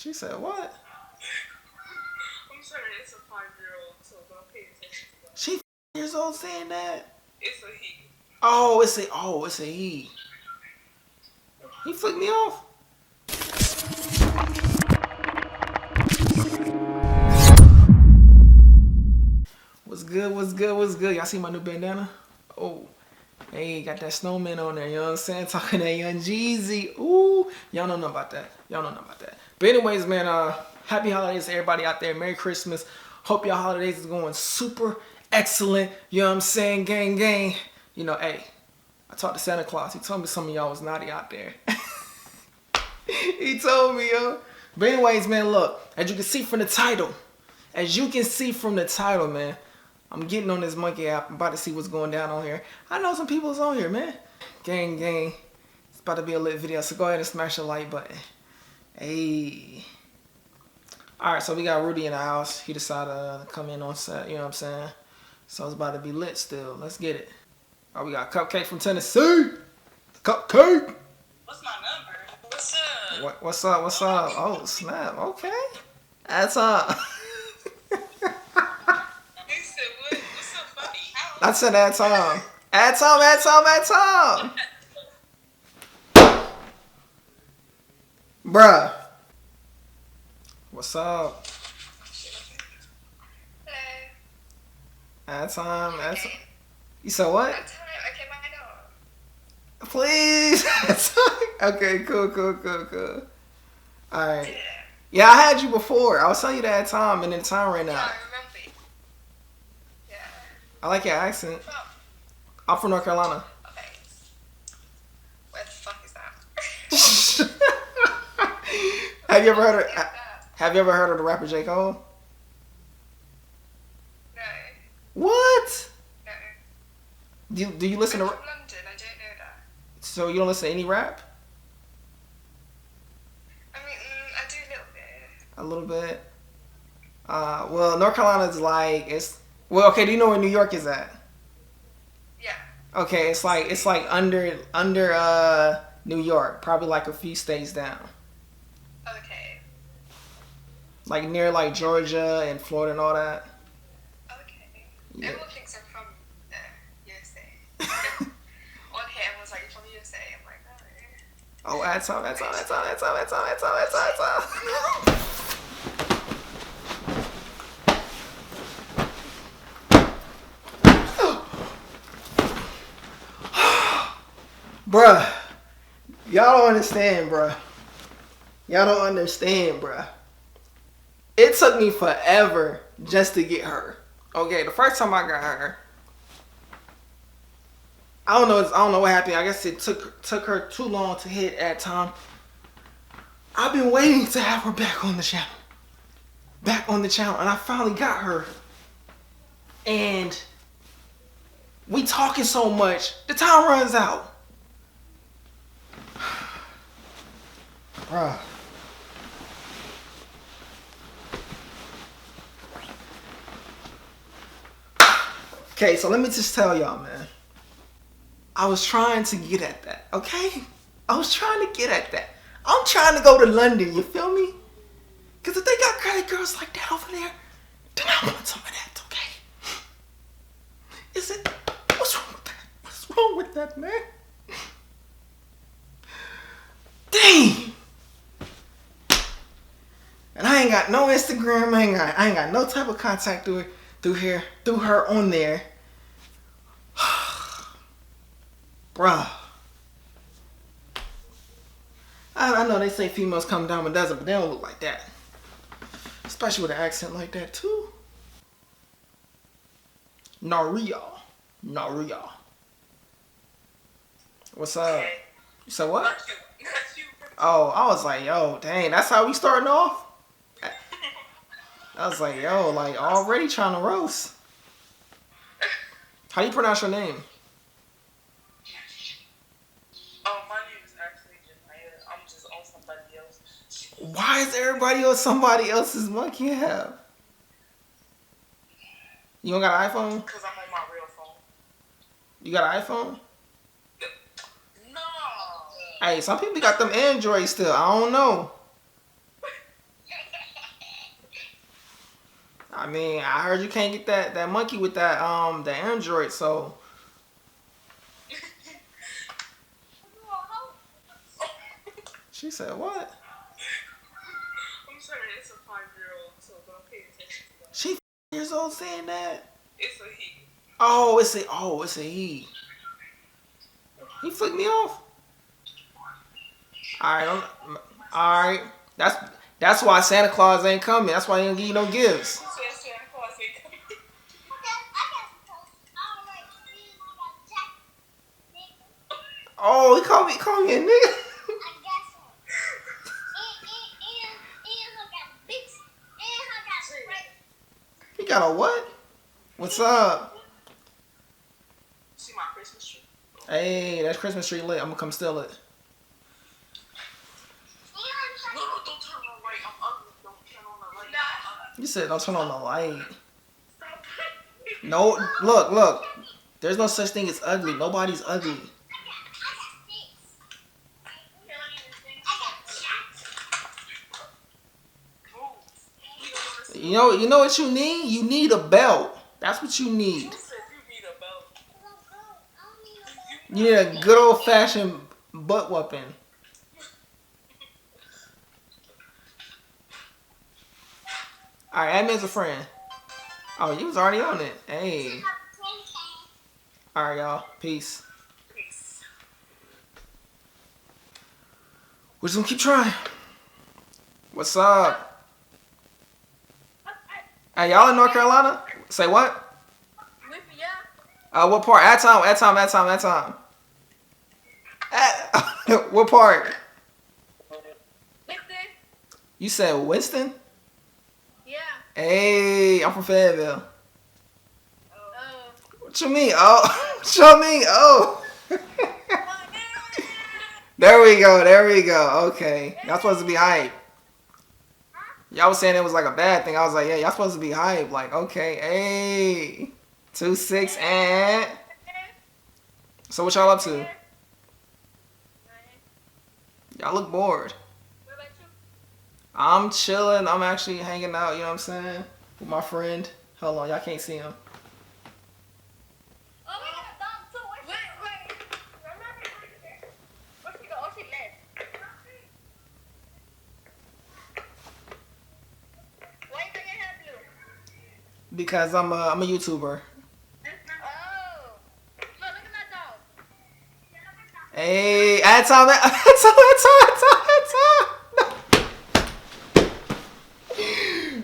She said what? I'm sorry, it's a 5-year-old, so don't pay attention to that. She 5 years old saying that? It's a he. Oh, it's a he. He flicked me off. What's good? What's good? What's good? Y'all see my new bandana? Oh, hey, got that snowman on there. You know what I'm saying? Talking that Young Jeezy. Ooh, y'all know nothing about that. Y'all know nothing about that. But anyways, man, happy holidays to everybody out there. Merry Christmas. Hope y'all holidays is going super excellent. You know what I'm saying? Gang, gang. You know, hey, I talked to Santa Claus. He told me some of y'all was naughty out there. He told me, yo. But anyways, man, look. As you can see from the title. Man. I'm getting on this monkey app. I'm about to see what's going down on here. I know some people's on here, man. Gang, gang. It's about to be a lit video, so go ahead and smash the like button. Hey. Alright, so we got Rudy in the house. He decided to come in on set, you know what I'm saying? So it's about to be lit still. Let's get it. Oh, we got Cupcake from Tennessee. Cupcake. What's my number? What's up? What's up? What's up? Oh, snap. Okay. That's up. I said add time. Add time. Bruh. What's up? Hello. Add time. You said what? Add time. Okay, my dog. Please. Okay, cool. Alright. Yeah, I had you before. I was telling you to add time and then time ran out. Yeah, I remember. Yeah. I like your accent. Well, I'm from North Carolina. okay. Where the fuck is that? Have you ever heard of the rapper J. Cole? No. What? No. Do you listen I'm to? from London. I don't know that. So you don't listen to any rap? I mean, I do a little bit. A little bit. Well, North Carolina is like okay. Do you know where New York is at? Yeah. Okay, it's like under New York, probably like a few states down. Okay. Like near like Georgia and Florida and all that. Okay. Yeah. Everyone thinks I'm from USA. On here, everyone's like, from USA. I'm like, no. Oh, add time. Bruh, y'all don't understand, bruh. It took me forever just to get her. Okay, the first time I got her, I don't know what happened. I guess it took her too long to hit at time. I've been waiting to have her back on the channel. And I finally got her. And we talking so much, the time runs out. Bruh. Okay, so let me just tell y'all, man. I was trying to get at that, okay? I'm trying to go to London, you feel me? Because if they got credit girls like that over there, then I want some of that, okay? What's wrong with that? What's wrong with that, man? Dang! And I ain't got no Instagram, I ain't got no type of contact through her on there. Bruh. I know they say females come down a dozen, but they don't look like that. Especially with an accent like that, too. Naria. What's up? You said what? Not you. Oh, I was like, yo, dang, that's how we starting off? I was like, yo, like already trying to roast. How do you pronounce your name? Oh, my name is actually Janaya. I'm just on somebody else. Why is everybody on somebody else's monkey app? You don't got an iPhone? Because I'm on my real phone. You got an iPhone? No. Hey, some people got them Androids still. I don't know. I mean, I heard you can't get that monkey with the Android. So she said what? I'm sorry, it's a 5-year-old, so don't pay attention to that. She 5 years old saying that. It's a he. Oh, it's a he. He flicked me off. All right, all right. That's why Santa Claus ain't coming. That's why he don't give you no gifts. Who said Santa Claus ain't coming? Oh, he called me a nigga. He got a what? What's up? See my Christmas tree? Hey, that Christmas tree lit. I'm gonna come steal it. No, don't turn on the light. I'm ugly. Don't turn on the light. You said don't turn on the light. No, look. There's no such thing as ugly. Nobody's ugly. You know what you need? You need a belt. That's what you need. Who said you need a belt? You need a good old fashioned butt whooping. Alright, add me as a friend. Oh, you was already on it. Hey. Alright, y'all. Peace. Peace. We're just gonna keep trying. What's up? Hey, y'all in North Carolina? Say what? What part? At time. What part? You said Winston? Yeah. Hey, I'm from Fayetteville. What you mean? Oh, what you mean? Oh. There we go. Okay. Y'all supposed to be hype. Y'all was saying it was like a bad thing. I was like, yeah, y'all supposed to be hype. Like, okay, hey. 2-6 and. So what y'all up to? Y'all look bored. What about you? I'm chilling. I'm actually hanging out, you know what I'm saying? With my friend. Hold on, y'all can't see him. Oh, we got done too. Wait. Where she go? Oh, she left. Why you thinking her blue? Because I'm a YouTuber. Oh. Look at that dog. Hey, add time.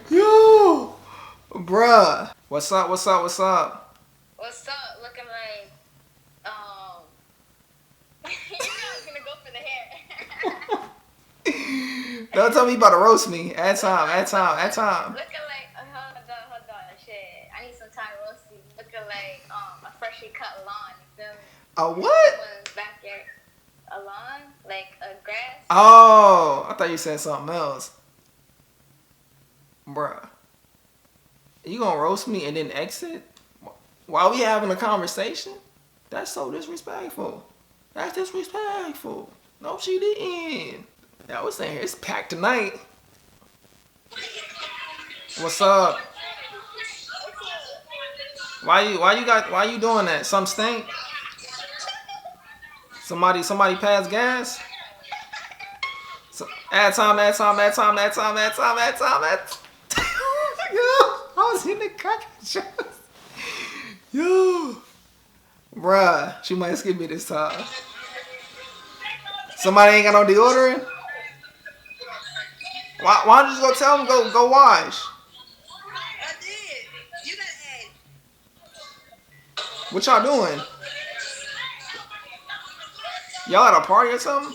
Yo, bruh. What's up? What's up? Looking like, you know I was gonna go for the hair. Don't tell me you about to roast me. Add time. Looking like, hold on, shit. I need some time to roast you. Looking like, a freshly cut lawn. You feel me? A what? Someone's backyard. A lawn, like a grass. Oh, I thought you said something else. Bruh. You gonna roast me and then exit? While we having a conversation? That's so disrespectful. That's disrespectful. No, she didn't. I was saying it's packed tonight. What's up? Why you doing that? Some stink? Somebody passed gas? So, add time. Yo, I was in the cocky shoes. Yo. Bruh, she might skip me this time. Somebody ain't got no deodorant? Why don't you just go tell them go wash? I did. You got egg. What y'all doing? Y'all at a party or something?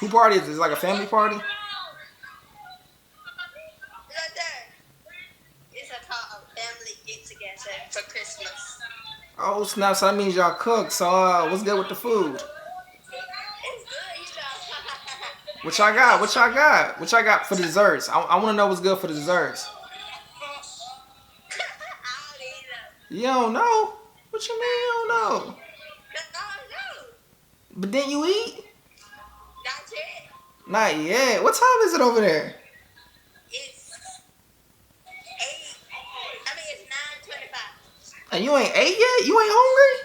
Who party is this? Like a family party? It's a family get together for Christmas. Oh snap! So that means y'all cook. So what's good with the food? It's good, you know. What y'all got? What y'all got for the desserts? I want to know what's good for the desserts. You don't know? What you mean you don't know? But then you eat? Not yet. Not yet. What time is it over there? It's And you ain't ate yet? You ain't hungry?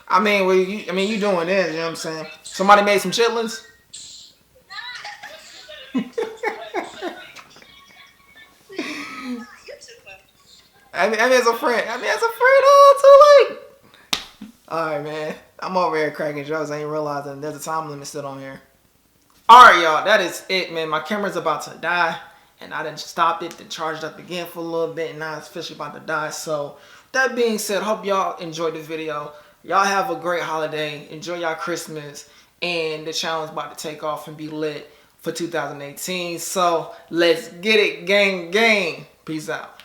I mean, well, you doing this, you know what I'm saying? Somebody made some chitlins? I mean, as a friend. Too late. Alright, man. I'm over here cracking jokes. I ain't realizing there's a time limit still on here. Alright, y'all. That is it, man. My camera's about to die. And I done stopped it, then charged up again for a little bit. And now it's officially about to die. So, that being said, hope y'all enjoyed this video. Y'all have a great holiday. Enjoy y'all Christmas. And the challenge about to take off and be lit for 2018. So, let's get it, gang. Peace out.